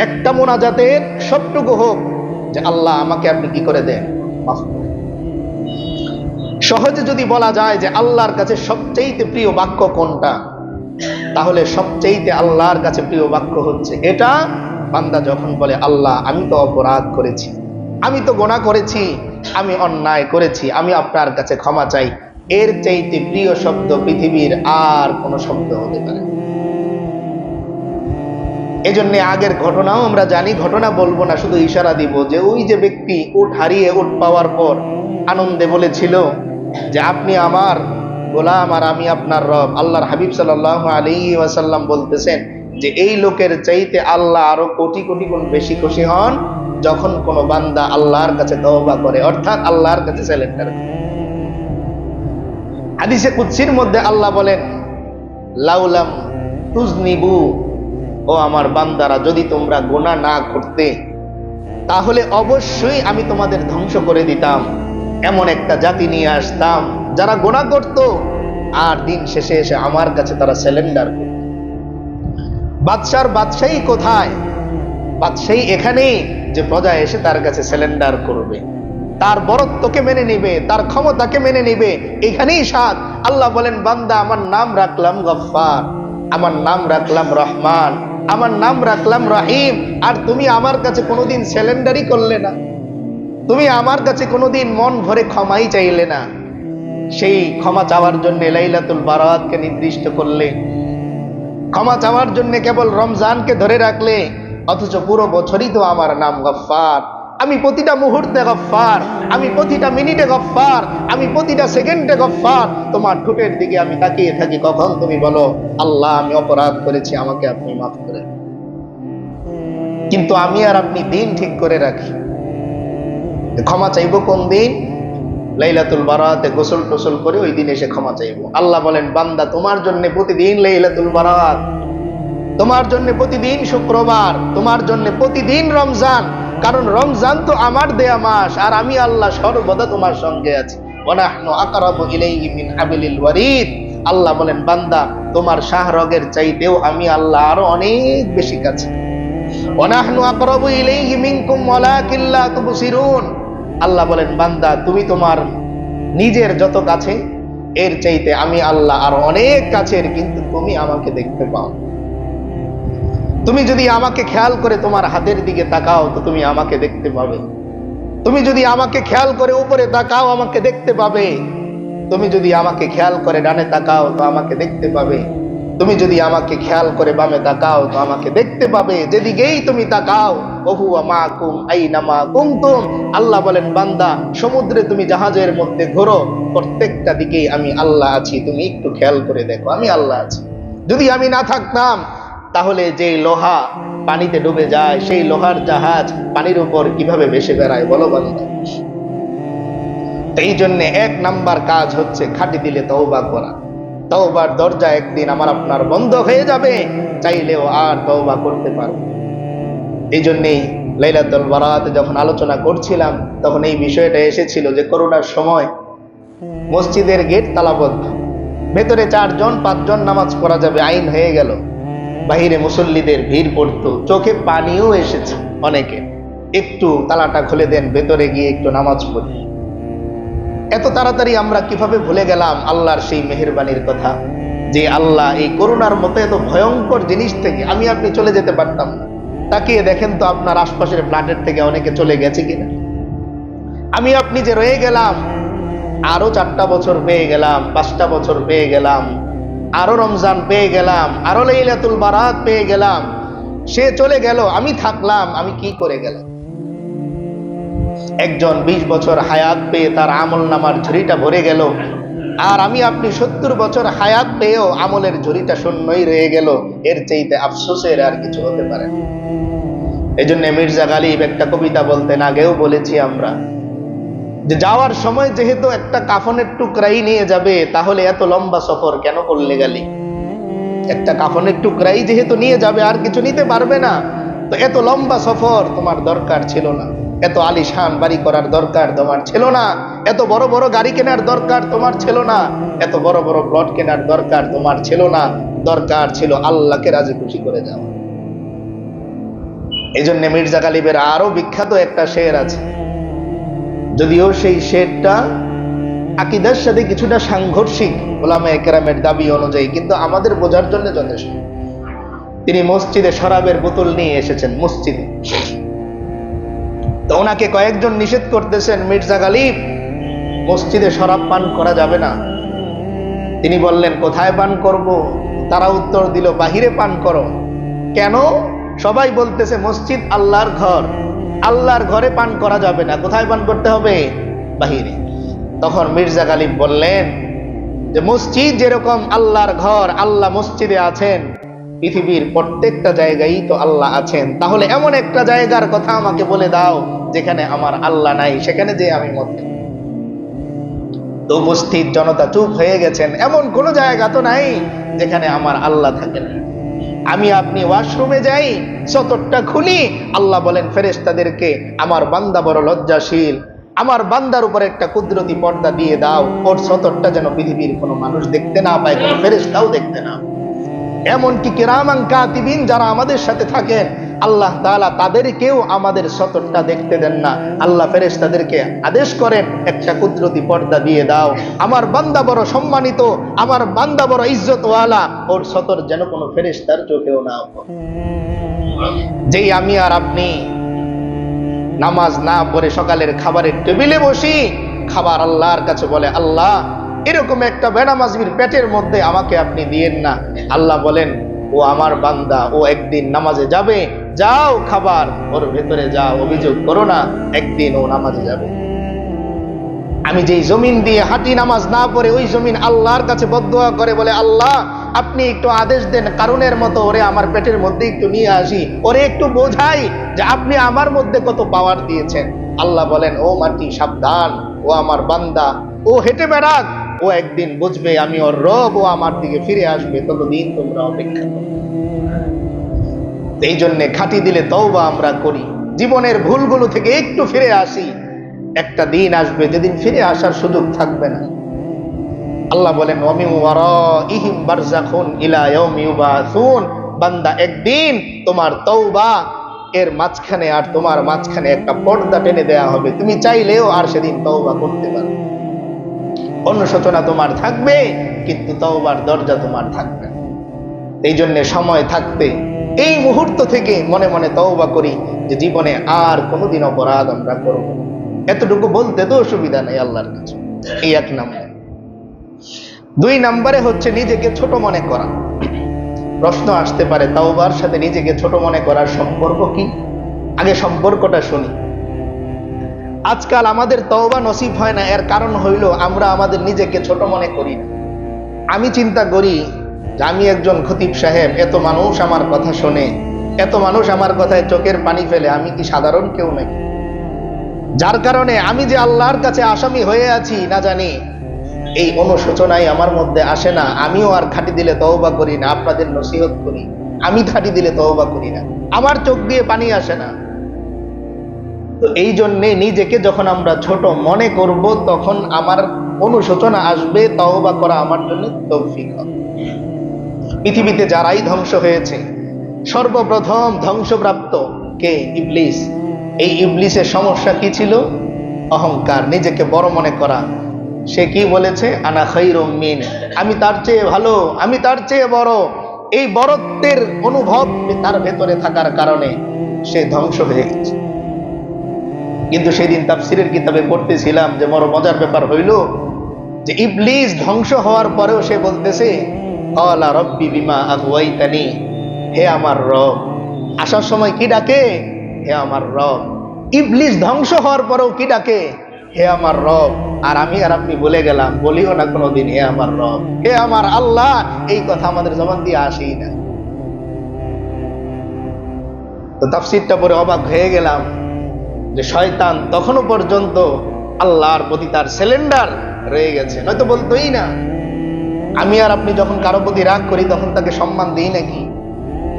একটা মোনাজাতের সবটুকু হোক যে আল্লাহ আমাকে আপনি কি করে দেন, মাফ করে। সহজে যদি বলা যায় যে আল্লাহর কাছে সবচেয়ে প্রিয় বাক্য কোনটা, তাহলে সবচেয়ে আল্লাহর কাছে প্রিয় বাক্য হচ্ছে এটা। বান্দা যখন বলে আল্লাহ আমি তো অপরাধ করেছি, আমি তো গুনাহ করেছি, আমি অন্যায় করেছি, আমি আপনার কাছে ক্ষমা চাই, এর চাইতে প্রিয় শব্দ পৃথিবীর আর কোন শব্দ হতে পারে না। এজন্য আগের ঘটনাও আমরা জানি, ঘটনা বলবো না, শুধু ইশারা দিব যে ওই যে ব্যক্তি উট হারিয়ে উট পাওয়ার পর আনন্দে বলেছিল যে আপনি আমার গোলাম আর আমি আপনার রব। আল্লাহর হাবিব সাল্লাল্লাহু আলাইহি ওয়াসাল্লাম বলতেছেন যে এই লোকের চাইতে আল্লাহ আরো কোটি কোটি গুণ বেশি খুশি হন যখন কোনো বান্দা আল্লাহর কাছে তওবা করে, অর্থাৎ আল্লাহর কাছে সারেন্ডার করে। হাদিসে কুদসির মধ্যে আল্লাহ বলেন লাউলাম তুজনিবু, ও আমার বান্দারা যদি তোমরা গুনাহ না করতে তাহলে অবশ্যই আমি তোমাদের ধ্বংস করে দিতাম, এমন একটা জাতি নিয়ে আসতাম যারা গুনাহ করত আর দিন শেষে এসে আমার কাছে তারা সারেন্ডার করত। বাদশাহী কোথায়? বাদশাহী এখানেই যে প্রজা এসে তার কাছে সারেন্ডার করবে, তার বরত্বকে মেনে নিবে, তার ক্ষমতাকে মেনে নিবে, এখানেই স্বাদ। আল্লাহ বলেন বান্দা আমার নাম রাখলাম গফফার, আমার নাম রাখলাম রহমান, আমার নাম রাখলাম রহিম, আর তুমি আমার কাছে কোনোদিন সারেন্ডারই করলে না, তুমি আমার কাছে কোনোদিন মন ভরে ক্ষমাই চাইলে না। সেই ক্ষমা চাওয়ার জন্য লাইলাতুল বারাতকে নির্দিষ্ট করলে, ক্ষমা চাওয়ার জন্য কেবল রমজানকে ধরে রাখলে, অথচ পুরো বছরই তো আমার নাম গফফার। আমি প্রতিটা মুহূর্তে গফফার, আমি প্রতিটা মিনিটে গফফার, আমি প্রতিটা সেকেন্ডে গফফার। তোমার ঠোঁটের দিকে আমি তাকিয়ে থাকি কখন তুমি বলো আল্লাহ আমি অপরাধ করেছি, আমাকে আপনি মাফ করে। কিন্তু আমি আর আপনি দিন ঠিক করে রাখি, ক্ষমা চাইবো কোন দিন? লাইলাতুল বারাতে গোসল টোসল করে ওই দিন এসে ক্ষমা চাইবো। আল্লাহ বলেন বান্দা তোমার জন্য প্রতিদিন লাইলাতুল বারাত, তোমার জন্য প্রতিদিন শুক্রবার, তোমার জন্য প্রতিদিন রমজান, কারণ রমজান তো আমার দেয়া মাস আর আমি আল্লাহ সর্বদা তোমার সঙ্গে আছি। ওয়ানাহনু আকরাবু ইলাইহি মিন হাবিলিল ওয়ারিদ। আল্লাহ বলেন বান্দা তোমার শাহরগের চাইতেও আমি আল্লাহ আরো অনেক বেশি কাছে। ওয়ানাহনু আকরাবু ইলাইহি মিনকুম ওয়ালাকিন লা তুবসিরুন। আল্লাহ বলেন বান্দা তুমি তোমার নিজের যত কাছে, এর চাইতে আমি আল্লাহ আরো অনেক কাছের, কিন্তু তুমি আমাকে দেখতে পাও। তুমি যদি আমাকে খেয়াল করে তোমার হাতের দিকে তাকাও তো তুমি আমাকে দেখতে পাবে, তুমি যদি আমাকে খেয়াল করে উপরে তাকাও আমাকে দেখতে পাবে, তুমি যদি আমাকে খেয়াল করে ডানে তাকাও তো আমাকে দেখতে পাবে, তুমি যদি আমাকে খেয়াল করে বামে তাকাও তো আমাকে দেখতে পাবে। যেদিকেই তুমি তাকাও ওহুয়া মাকুম আইনামা কুনতুম। আল্লাহ বলেন বান্দা সমুদ্রে তুমি জাহাজের মধ্যে ঘোরো, প্রত্যেকটা দিকেই আমি আল্লাহ আছি, তুমি একটু খেয়াল করে দেখো আমি আল্লাহ আছি। যদি আমি না থাকতাম তাহলে যে লোহা পানিতে ডুবে যায় সেই লোহার জাহাজ পানির উপর কিভাবে ভেসে বেড়ায় বলো বান্দা? এই জন্য এক নাম্বার কাজ হচ্ছে খাঁটি দিলে তওবা করা। তওবার দরজা একদিন আমার আপনার বন্ধ হয়ে যাবে, চাইলেও আর তওবা করতে পারবো। এই জন্যই লাইলাতুল বারাতে যখন আলোচনা করছিলাম তখন এই বিষয়টা এসেছিল যে করোনার সময় মসজিদের গেট তালাবদ্ধ, ভেতরে 4 জন 5 জন নামাজ পড়া যাবে আইন হয়ে গেল, বাহিরে মুসল্লিদের ভিড় পড়তো, চোখে পানিও এসেছে অনেকে, একটু তালাটা খুলে দেন ভেতরে গিয়ে একটু নামাজ পড়ি। এত তাড়াতাড়ি আমরা কিভাবে ভুলে গেলাম আল্লাহর সেই মেহেরবানির কথা, যে আল্লাহ এই করোনার মতো এত ভয়ঙ্কর জিনিস থেকে আমি আপনি চলে যেতে পারতাম না। তাকিয়ে দেখেন তো আপনার আশপাশের ফ্ল্যাটের থেকে অনেকে চলে গেছে কিনা। আমি আপনি যে রয়ে গেলাম, আরো 4টা বছর পেয়ে গেলাম, 5টা বছর পেয়ে গেলাম, আরো রমজান পেয়ে গেলাম, আরো লাইলাতুল বারাত পেয়ে গেলাম, সে চলে গেল, আমি থাকলাম, আমি কি করে গেলাম? একজন 20 বছর হায়াত পেয়ে তার আমল নামার ঝুড়িটা ভরে গেল, আর আমি আপনি 70 বছর হায়াত পেয়েও আমলের ঝুড়িটা শূন্যই রয়ে গেল। এর চাইতে আফসোসের আর কিছু হতে পারে না। এই জন্য মির্জা গালিব একটা কবিতা বলতেন, আগেও বলেছি আমরা, যে যাওয়ার সময় যেহেতু একটা কাফনের টুকরাই নিয়ে যাবে তাহলে এত লম্বা সফর কেন করলে গালি? একটা কাফনের টুকরাই যেহেতু নিয়ে যাবে আর কিছু নিতে পারবে না, তো এত লম্বা সফর তোমার দরকার ছিল না, এত আলিশান বাড়ি করার দরকার তোমার ছিল না, এত বড় বড় গাড়ি কেনার দরকার তোমার ছিল না, এত বড় বড় প্লট কেনার দরকার তোমার ছিল না, দরকার ছিল আল্লাহকে রাজি খুশি করে যাওয়া। এই জন্য মির্জা গালিবের আরো বিখ্যাত একটা শের আছে, যদিও সেই শেরটা আকীদার সাথে কিছুটা সাংঘর্ষিক উলামায়ে কেরামের দাবি অনুযায়ী, কিন্তু আমাদের বোঝার জন্য যথেষ্ট। তিনি মসজিদে শরাবের বোতল নিয়ে এসেছেন মসজিদে। তো ওনাকে কয়েকজন নিষেধ করতেছেন, মির্জা গালিব মসজিদে শরাব পান করা যাবে না। তিনি বললেন কোথায় পান করব? তারা উত্তর দিল বাহিরে পান করো। কেন? সবাই বলতেছে মসজিদ আল্লাহর ঘর, আল্লাহর ঘরে পান করা যাবে না, কোথায় পান করতে হবে? বাহিরে। তখন মির্জা গালিব বললেন যে মসজিদ যেরকম আল্লাহর ঘর, আল্লাহ মসজিদে আছেন, পৃথিবীর প্রত্যেকটা জায়গায় তো আল্লাহ আছেন, তাহলে এমন একটা জায়গার কথা আমাকে বলে দাও যেখানে আমার আল্লাহ নাই, সেখানে যে আমি মত। তো উপস্থিত জনতা চুপ হয়ে গেছেন। এমন কোন জায়গা তো নাই যেখানে আমার আল্লাহ থাকে না। আমি আপনি ওয়াশরুমে যাই, সতরটা খুলি, আল্লাহ বলেন ফেরেশতাদেরকে আমার বান্দা বড় লজ্জাশীল, আমার বান্দার উপর একটা কুদরতি পর্দা দিয়ে দাও, ওর সতরটা যেন পৃথিবীর কোনো মানুষ দেখতে না পায়, কোনো ফেরেশতাও দেখতে না। এমনকি কিরামান কাতিবিন যারা আমাদের সাথে থাকেন, আল্লাহ তাআলা তাদেরকেও আমাদের সতরটা দেখতে দেন না। আল্লাহ ফেরেশতাদেরকে আদেশ করেন একটা কুদরতি পর্দা দিয়ে দাও, আমার বান্দা বড় সম্মানিত, আমার বান্দা বড় ইজ্জতওয়ালা, ওর সতর যেন কোনো ফেরেশতার চোখেও না পড়ে। যেই আমি আর আপনি নামাজ না পড়ে সকালের খাবারের টেবিলে বসি, খাবার আল্লাহর কাছে বলে আল্লাহ এরকম একটা বেনামাজির পেটের মধ্যে আমাকে আপনি দিয়েন না। আল্লাহ বলেন ও আমার বান্দা, ও একদিন নামাজে যাবে, যাও খাবার ওর ভেতরে যাও, অভিযোগ করো না, একদিন ও নামাজে যাবে। আমি যেই জমিন দিয়ে হাঁটি নামাজ না পড়ে, ওই জমিন আল্লাহর কাছে বদদুয়া করে, বলে আল্লাহ আপনি একটু আদেশ দেন কারুনের মতো ওরে আমার পেটের মধ্যে একটু নিয়ে আসি, ওরে একটু বোঝাই যে আপনি আমার মধ্যে কত পাওয়ার দিয়েছেন। আল্লাহ বলেন ও মাটি সাবধান, ও আমার বান্দা, ও হেঁটে বেড়াক, ও একদিন বুঝবে আমি ওর রব, ও আমার দিকে ফিরে আসবে, ততদিন তোমরা অপেক্ষা করো। এই জন্য খাঁটি দিলে তওবা আমরা করি, জীবনের ভুলগুলো থেকে একটু ফিরে আসি। একটা দিন আসবে যেদিন ফিরে আসার সুযোগ থাকবে না। আল্লাহ বলেন ওয়া মিন ওয়ারাইহিম বারযাখুন ইলা ইয়াউমি ইউবাসুন, বান্দা একদিন তোমার তওবা এর মাঝখানে আর তোমার মাঝখানে একটা পর্দা টেনে দেয়া হবে, তুমি চাইলেও আর সেদিন তওবা করতে পারবে। অনুশোচনা তোমার থাকবে কিন্তু তওবার দরজা তোমার থাকবে। এই জন্য সময় থাকতে এই মুহূর্ত থেকে মনে মনে তওবা করি যে জীবনে আর কোনোদিন অপরাধ আমরা করব না। এতটুকু বলতে তো অসুবিধা নেই আল্লাহর কাছে। এই এক নাম্বার। 2 নম্বরে হচ্ছে নিজেকে ছোট মনে করা। প্রশ্ন আসতে পারে তওবার সাথে নিজেকে ছোট মনে করার সম্পর্ক কি? আগে সম্পর্কটা শুনি। আজকাল আমাদের তওবা নসিব হয় না, এর কারণ হইল আমরা আমাদের নিজেকে ছোট মনে করি না। আমি চিন্তা করি যে আমি একজন খতিব সাহেব, এত মানুষ আমার কথা শোনে, এত মানুষ আমার কথায় চোখের পানি ফেলে, আমি কি সাধারণ কেউ নাকি? যার কারণে আমি যে আল্লাহর কাছে আসামি হয়ে আছি না জানি, এই অনুশোচনাই আমার মধ্যে আসে না। আমিও আর খাঁটি দিলে তওবা করি না, আপনাদের নসিহত করি, আমি খাঁটি দিলে তওবা করি না, আমার চোখ দিয়ে পানি আসে না। তো এই জন্যে নিজেকে যখন আমরা ছোট মনে করব, তখন আমার অনুশোচনা আসবে, তওবা করা আমার জন্য তৌফিক হবে। পৃথিবীতে যারাই ধ্বংস হয়েছে, সর্বপ্রথম ধ্বংসপ্রাপ্ত কে? ইবলিস। এই ইবলিসের সমস্যা কি ছিল? অহংকার, নিজেকে বড় মনে করা। সে কি বলেছে? আনা খায়রুম মিন, আমি তার চেয়ে ভালো, আমি তার চেয়ে বড়। এই বড়ত্বের অনুভব তার ভেতরে থাকার কারণে সে ধ্বংস হয়ে গেছে। কিন্তু সেদিন তাফসীরের কিতাবে পড়তেছিলাম যে বড় মজার ব্যাপার হইল যে ইবলিস ধ্বংস হওয়ার পরেও সে বলতেছে ক্বালা রাব্বি বিমা আগওয়াইতানি, হে আমার রব। আসার সময় কি ডাকে? হে আমার রব। ইবলিস ধ্বংস হওয়ার পরেও কি ডাকে? হে আমার রব। আর আমি আর আপনি বলে গেলাম, বলিও না কোনোদিন হে আমার রব, হে আমার আল্লাহ। এই কথা আমাদের জবান দিয়ে আসেই না। তো তাফসীরটা পড়ে অবাক হয়ে গেলাম যে শয়তান তখনও পর্যন্ত আল্লাহর প্রতি তার সিলিন্ডার রয়ে গেছে, নয়তো বলতোই না। আমি আর আপনি যখন কারো প্রতি রাগ করি তখন তাকে সম্মান দিই নাকি?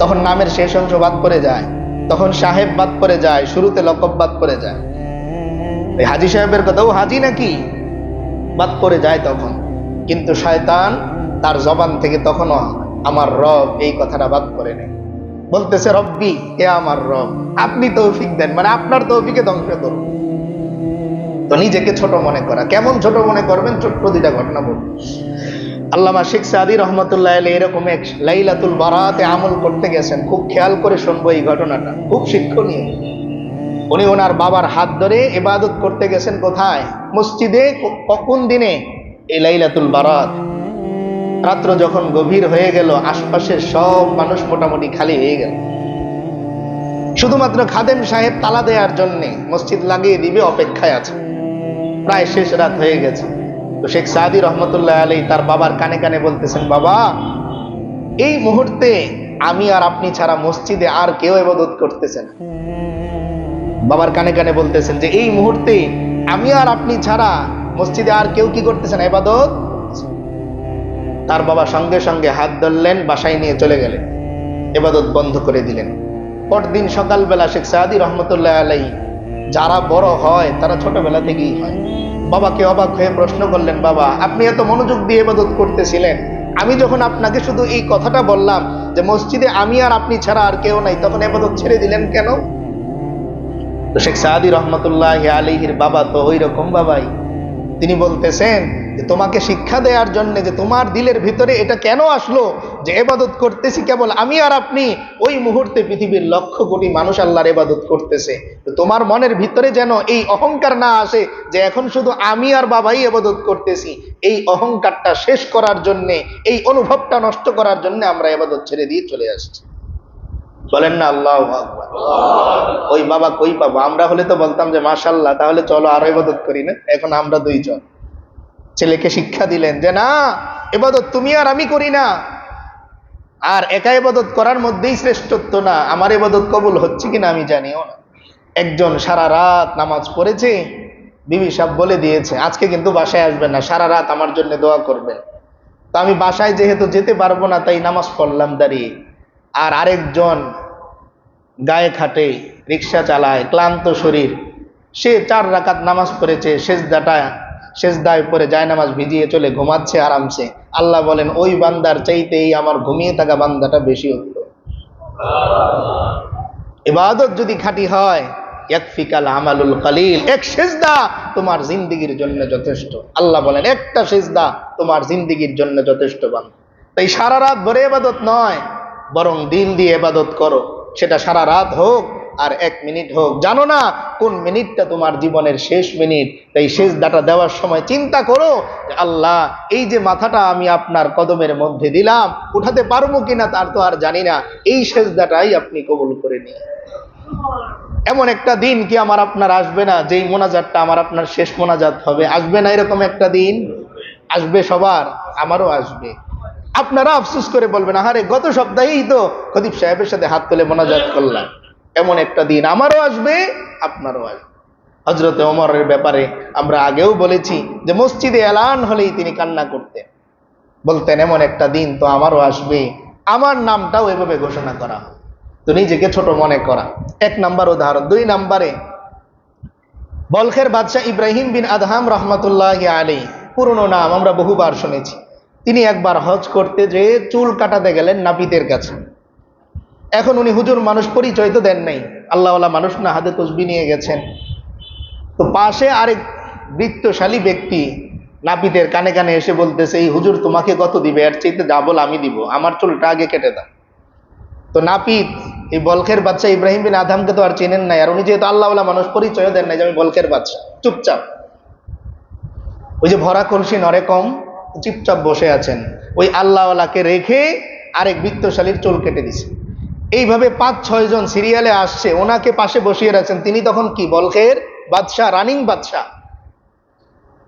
তখন নামের শেষ অংশ বাদ পড়ে যায়, তখন সাহেব বাদ পড়ে যায়, শুরুতে লকব বাদ পড়ে যায়। এই হাজী সাহেবের কথাও হাজী নাকি বাদ পড়ে যায় তখন। কিন্তু শয়তান তার জবান থেকে তখনও আমার রব এই কথাটা বাদ পড়ে নেই। বলতেছে রব্বি, এ আমার রব, আপনি তৌফিক দেন, মানে আপনার তৌফিকে ধ্বংস করুন। তো নিজেকে ছোট মনে করা, কেমন ছোট মনে করবেন? ছোট্ট দুইটা ঘটনা বলুন। আল্লামা শেখ সাদি রহমতুল্লাহ আলাইহি এরকম এক লাইলাতুল বারাতে আমল করতে গেছেন। খুব খেয়াল করে শুনবো এই ঘটনাটা, খুব শিক্ষণীয়। উনি ওনার বাবার হাত ধরে ইবাদত করতে গেছেন কোথায়? মসজিদে। কোন দিনে? এই লাইলাতুল বারাত। রাত্র যখন গভীর হয়ে গেল, আশপাশের সব মানুষ মোটামুটি খালি হয়ে গেল, শুধুমাত্র খাদেম সাহেব তালা দেওয়ার জন্য মসজিদ লাগিয়ে দিবে অপেক্ষায় আছে। প্রায় শেষ রাত হয়ে গেছে। তো শেখ সাদি রহমতুল্লাহ আলাইহি তার বাবার কানে কানে বলতেছেন, বাবা, এই মুহূর্তে আমি আর আপনি ছাড়া মসজিদে আর কেউ ইবাদত করতেছেন। বাবার কানে কানে বলতেছেন যে এই মুহূর্তে আমি আর আপনি ছাড়া মসজিদে আর কেউ কি করতেছেন? ইবাদত। তার বাবা সঙ্গে সঙ্গে হাত ধরলেন, বাসায় নিয়ে চলে গেলেন, ইবাদত বন্ধ করে দিলেন। পরদিন সকালবেলা শেখ সাদি রহমতুল্লাহ আলাইহি, যারা বড় হয় তারা ছোটবেলা থেকেই হয়, বাবাকে অবাক হয়ে প্রশ্ন করলেন, বাবা, আপনি এত মনোযোগ দিয়ে ইবাদত করতেছিলেন, আমি যখন আপনাকে শুধু এই কথাটা বললাম যে মসজিদে আমি আর আপনি ছাড়া আর কেউ নাই, তখন ইবাদত ছেড়ে দিলেন কেন? তো শেখ সাদি রহমতুল্লাহ আলাইহির বাবা তো ওই রকম বাবাই। তিনি বলতেছেন যে তোমাকে শিক্ষা দেওয়ার জন্য যে তোমার দিলের ভিতরে এটা কেন আসলো যে ইবাদত করতেছি কেবল আমি আর আপনি, ওই মুহূর্তে পৃথিবীর লক্ষ কোটি মানুষ আল্লাহর ইবাদত করতেছে। তো তোমার মনের ভিতরে যেন এই অহংকার না আসে যে এখন শুধু আমি আর বাবাই ইবাদত করতেছি। এই অহংকারটা শেষ করার জন্য, এই অনুভবটা নষ্ট করার জন্য আমরা ইবাদত ছেড়ে দিয়ে চলে আসছি। বলেন না আল্লাহু আকবার। ওই বাবা কই পাবো? আমরা হলে তো বলতাম যে মাশাআল্লাহ, তাহলে চলো আরো ইবাদত করি না। এখন আমরা দুইজন। ছেলেকে শিক্ষা দিলেন যে না, ইবাদত তুমি আর আমি করি না, আর একা ইবাদত করার মধ্যেই শ্রেষ্ঠত্ব না, আমার ইবাদত কবুল হচ্ছে কিনা আমি জানিও না। একজন সারা রাত নামাজ পড়েছে, বিবি সাহেব বলে দিয়েছে আজকে কিন্তু বাসায় আসবেন না, সারা রাত আমার জন্য দোয়া করবেন। তো আমি বাসায় যেহেতু যেতে পারবো না, তাই নামাজ পড়লাম দাঁড়িয়ে। আর আরেকজন গায়ে খাটে, রিক্সা চালায়, ক্লান্ত শরীর, সে 4 রাকাত নামাজ পড়েছে, সেজদায় পড়ে জায়নামাজ ভিজিয়ে চলে ঘুমাচ্ছে আরামসে। আল্লাহ বলেন ওই বান্দার চাইতেই আমার ঘুমিয়ে থাকা বান্দাটা বেশি উত্তম। ইবাদত যদি খাঁটি হয়, ইয়াকফিকাল আমালুল কালিল, এক সেজদা তোমার জিন্দেগীর জন্য যথেষ্ট। আল্লাহ বলেন একটা সেজদা তোমার জিন্দেগীর জন্য যথেষ্ট বান্দা। তাই সারা রাত ভরে ইবাদত নয়, বরং দিল দিয়ে ইবাদত করো। সেটা সারা রাত হোক আর 1 মিনিট হোক, জানো না কোন মিনিটটা তোমার জীবনের শেষ মিনিট। তাই সেজদাটা দেওয়ার সময় চিন্তা করো যে আল্লাহ, এই যে মাথাটা আমি আপনার কদমের মধ্যে দিলাম, উঠাতে পারবো কিনা তার তো আর জানি না, এই সেজদাটাই আপনি কবুল করে নিন। এমন একটা দিন কি আমার আপনার আসবে না যেই মোনাজাতটা আমার আপনার শেষ মোনাজাত হবে? আসবে না এরকম একটা দিন? আসবে সবার, আমারও আসবে। আপনারা আফসোস করে বলবেন, আরে গত সপ্তাহেই তো খতিব সাহেবের সাথে হাত তুলে মোনাজাত করলাম। এমন একটা দিন আমারও আসবে, আপনারও আসবে। হযরতে ওমরের ব্যাপারে আমরা আগেও বলেছি যে মসজিদে এলান হলেই তিনি কান্না করতেন, বলতেন এমন একটা দিন তো আমারও আসবে, আমার নামটাও এভাবে ঘোষণা করা। তো নিজেকে ছোট মনে করা 1 নাম্বার উদাহরণ। 2 নাম্বারে বলখের বাদশাহ ইব্রাহিম বিন আদহাম রহমতুল্লাহ আলাইহি, পুরনো নাম আমরা বহুবার শুনেছি। তিনি একবার হজ করতে যেয়ে চুল কাটাতে গেলেন নাপিতের কাছে। এখন উনি হুজুর মানুষ, পরিচয় তো দেন নাই, আল্লাহওয়ালা মানুষ না, হাতে তসবি নিয়ে গেছেন। তো পাশে আরেক বৃত্তশালী ব্যক্তি নাপিতের কানে কানে এসে বলতেছে, এই হুজুর তোমাকে কত দিবে, এর চাইতে যা বল আমি দিব, আমার চুলটা আগে কেটে দাও। তো নাপিত এই বলখের বাদশা ইব্রাহিম বিন আদহামকে তো আর চেনেন নাই, আর উনি যেহেতু আল্লাহওয়ালা মানুষ, পরিচয় দেন নাই যে আমি বলখের বাদশা। চুপচাপ ওই যে ভরা কলসি নরে কম, চুপচাপ বসে আছেন। ওই আল্লাহওয়ালাকে রেখে আরেক বৃত্তশালীর চুল কেটে দিছে। এইভাবে 5-6 জন সিরিয়ালে আসছে, ওনাকে পাশে বসিয়ে রাখছেন। তিনি তখন কি বলখের বাদশাহ, রানিং বাদশাহ।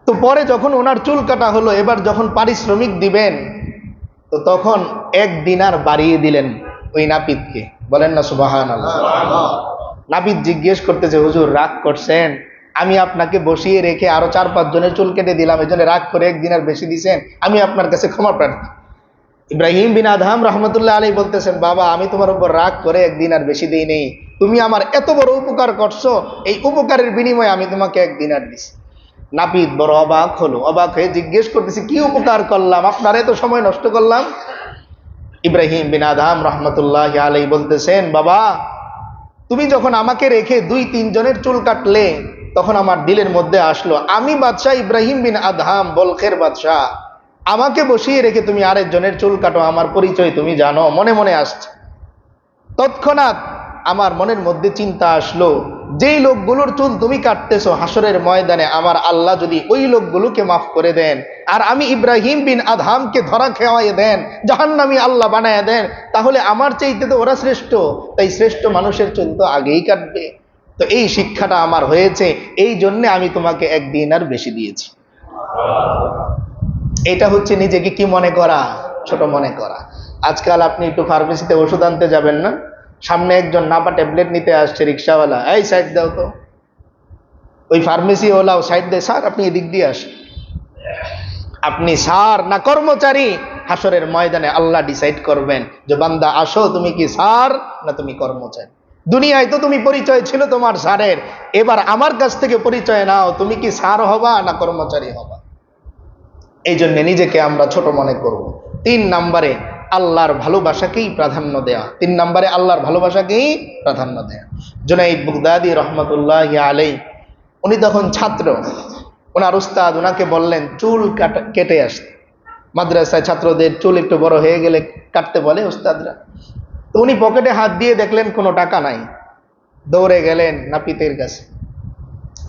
তো পরে যখন ওনার চুল কাটা হলো, এবার যখন পারিশ্রমিক দিবেন, তো তখন 1 দিনার বাড়িয়ে দিলেন ওই নাপিতকে। বলেন না সুবহানাল্লাহ। নাপিত জিজ্ঞেস করতেছে, হুজুর রাগ করছেন? আমি আপনাকে বসিয়ে রেখে আরো 4-5 জনের চুল কেটে দিলাম, এই জন্য রাগ করে 1 দিনার বেশি দিছেন, আমি আপনার কাছে ক্ষমা প্রার্থী। ইব্রাহিম বিন আদহাম রহমতুল্লাহ আলাইহি বলতেছেন, বাবা আমি তোমার উপর রাগ করে 1 দিনার বেশি দেই নেই, তুমি আমার এত বড় উপকার করছো, এই উপকারের বিনিময়ে আমি তোমাকে 1 দিনার দিছি। নাপিত বড় অবাক হলো, অবাক হয়ে জিজ্ঞেস করতেছি, কি উপকার করলাম? আপনার এত সময় নষ্ট করলাম? ইব্রাহিম বিন আদহাম রহমতুল্লাহ আলাইহি বলতেছেন, বাবা তুমি যখন আমাকে রেখে 2-3 জনের চুল কাটলে তখন আমার দিলের মধ্যে আসলো আমি বাদশাহ ইব্রাহিম বিন আদহাম, বলখের বাদশাহ, আমাকে বসিয়ে রেখে তুমি আরেকজনের চুল কাটো, আমার পরিচয় তুমি জানো, মনে মনে আসছে। তৎক্ষণাৎ আমার মনের মধ্যে চিন্তা আসলো, যেই লোকগুলোর চুল তুমি কাটতেছো হাসরের ময়দানে আমার আল্লাহ যদি ওই লোকগুলোকে মাফ করে দেন আর আমি ইব্রাহিম বিন আদহামকে ধরা খেওয়াই দেন, জাহান্নামী আল্লাহ বানায় দেন, তাহলে আমার চাইতে তো ওরা শ্রেষ্ঠ, তাই শ্রেষ্ঠ মানুষের চুল তো আগেই কাটবে। তো এই শিক্ষাটা আমার হয়েছে, এই জন্য আমি তোমাকে 1 দিনার বেশি দিয়েছি। এটা হচ্ছে নিজেকে কি মনে করা, ছোট মনে করা। আজকাল আপনি একটু ফার্মেসিতে ওষুধ আনতে যাবেন না, সামনে একজন নাপা ট্যাবলেট নিতে আসছে, রিক্সাওয়ালা, এই সাইড দাও তো, ওই ফার্মেসি ওলাও সাইড দেয়, স্যার আপনি এদিক দিয়ে আসেন। আপনি স্যার না কর্মচারী, হাসরের ময়দানে আল্লাহ ডিসাইড করবেন যে বান্দা আসো তুমি কি স্যার না তুমি কর্মচারী। দুনিয়ায় তো তুমি পরিচয় ছিল তোমার স্যারের, এবার আমার কাছ থেকে পরিচয় নাও, তুমি কি স্যার হবা না কর্মচারী হবা। এই জন্য নিজেকে আমরা ছোট মনে করব। 3 নম্বরে আল্লাহর ভালোবাসাকেই প্রাধান্য দেয়া, 3 নম্বরে আল্লাহর ভালোবাসাকেই প্রাধান্য দেয়া। জুনাইদ বাগদাদী রহমতুল্লাহ আলাইহি, উনি তখন ছাত্র, ওনার উস্তাদ ওনাকে বললেন চুল কেটে আসতে। মাদ্রাসায় ছাত্রদের চুল একটু বড় হয়ে গেলে কাটতে বলে উস্তাদরা। তো উনি পকেটে হাত দিয়ে দেখলেন কোনো টাকা নাই, দৌড়ে গেলেন নাপিতের কাছে।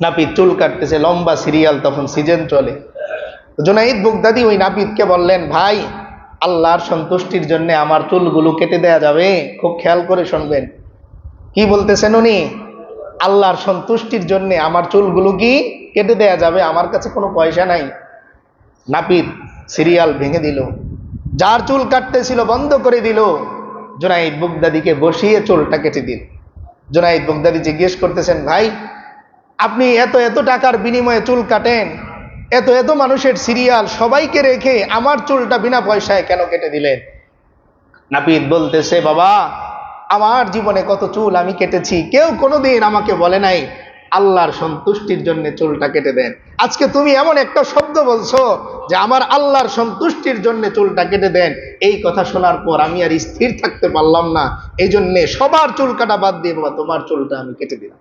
নাপিত চুল কাটতেছে, লম্বা সিরিয়াল, তখন সিজন চলে। জুনাইদ বাগদাদী ওই নাপিতকে বললেন, ভাই আল্লাহর সন্তুষ্টির জন্য আমার চুলগুলো কেটে দেয়া যাবে? খুব খেয়াল করে শুনবেন কি বলতেছেন উনি, আল্লাহর সন্তুষ্টির জন্য আমার চুলগুলো কি কেটে দেয়া যাবে? আমার কাছে কোনো পয়সা নাই। নাপিত সিরিয়াল ভেঙে দিল, যার চুল কাটতেছিল বন্ধ করে দিল, জুনাইদ বাগদাদীকে বসিয়ে চুলটা কেটে দিল। জুনাইদ বাগদাদী জিজ্ঞেস করতেছেন, ভাই আপনি এত এত টাকার বিনিময়ে চুল কাটেন, এত এত মানুষের সিরিয়াল, সবাইকে রেখে আমার চুলটা বিনা পয়সায় কেন কেটে দিলেন? নাপিত বলতেছে, বাবা আমার জীবনে কত চুল আমি কেটেছি, কেউ কোনোদিন আমাকে বলে নাই আল্লাহর সন্তুষ্টির জন্য চুলটা কেটে দেন। আজকে তুমি এমন একটা শব্দ বলছো যে আমার আল্লাহর সন্তুষ্টির জন্য চুলটা কেটে দেন, এই কথা শোনার পর আমি আর স্থির থাকতে পারলাম না, এই জন্য সবার চুল কাটা বাদ দিয়ে বাবা তোমার চুলটা আমি কেটে দিলাম।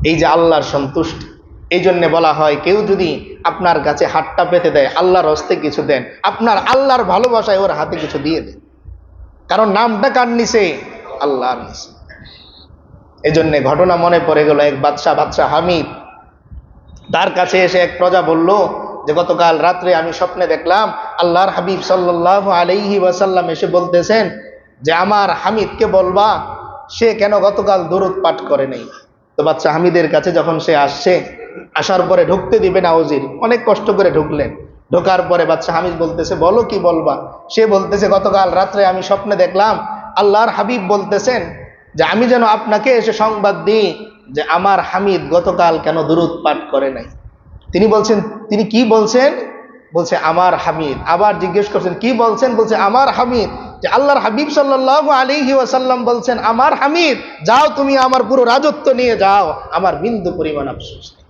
এই যে আল্লাহর সন্তুষ্টি, এই জন্য বলা হয় কেউ যদি আপনার কাছে হাতটা পেতে দেয় আল্লাহর হস্তে কিছু দেন, আপনার আল্লাহর ভালোবাসায় ওর হাতে কিছু দিয়ে দেন, কারণ নামটা কার নিছে? আল্লাহর নিছে। এই জন্য ঘটনা মনে পড়ে গেল, এক বাদশাহ হামিদ, তার কাছে এসে এক প্রজা বলল যে গতকাল রাত্রে আমি স্বপ্নে দেখলাম আল্লাহর হাবিব সাল্লাল্লাহু আলাইহি ওয়াসাল্লাম এসে বলতেছেন যে আমার হামিদকে বলবা সে কেন গতকাল দরুদ পাঠ করে নাই। তো বাদশাহ হামিদের কাছে যখন সে আসছে, আসার পরে ঢুকতে দিবে না ওজির, অনেক কষ্ট করে ঢুকলেন। ঢোকার পরে বাদশাহ হামিদ বলতেছে, বলো কি বলবা? সে বলতেছে গতকাল রাত্রে আমি স্বপ্নে দেখলাম আল্লাহর হাবিব বলতেছেন যে আমি যেন আপনাকে এসে সংবাদ দিই যে আমার হামিদ গতকাল কেন দরুদ পাঠ করে নাই। তিনি বলছেন, তিনি কি বলছেন? বলছে আমার হামিদ। আবার জিজ্ঞেস করছেন কি বলছেন? বলছে আমার হামিদ। যে আল্লাহর হাবিব সাল্লাল্লাহু আলাইহি ওয়াসাল্লাম বলছেন আমার হামিদ, যাও তুমি আমার পুরো রাজত্ব নিয়ে যাও, আমার বিন্দু পরিমাণ আফসোস নেই।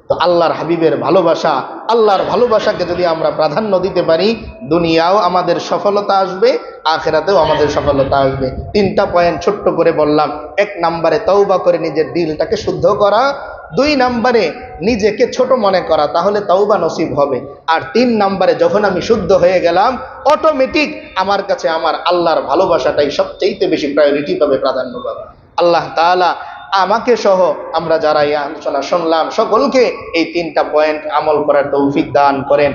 তো আল্লাহর হাবিবের ভালোবাসা, আল্লাহর ভালোবাসাকে যদি আমরা প্রাধান্য দিতে পারি, দুনিয়াও আমাদের সফলতা আসবে, আখিরাতেও আমাদের সফলতা আসবে। 3টা পয়েন্ট ছোট্ট করে বললাম। 1 নম্বরে তওবা করে নিজের দিলটাকে শুদ্ধ করা, 2 নম্বরে নিজেকে ছোট মনে করা, তাহলে তওবা নসিব হবে। আর 3 নম্বরে যখন আমি শুদ্ধ হয়ে গেলাম, অটোমেটিক আমার কাছে আমার আল্লাহর ভালোবাসাটাই সবচেয়ে বেশি প্রায়োরিটি পাবে, প্রাধান্য পাবে। আল্লাহ তাআলা আমাকে সহ আমরা যারা এই আলোচনা শুনলাম সকলকে এই 3টা পয়েন্ট আমল করার তৌফিক দান করেন।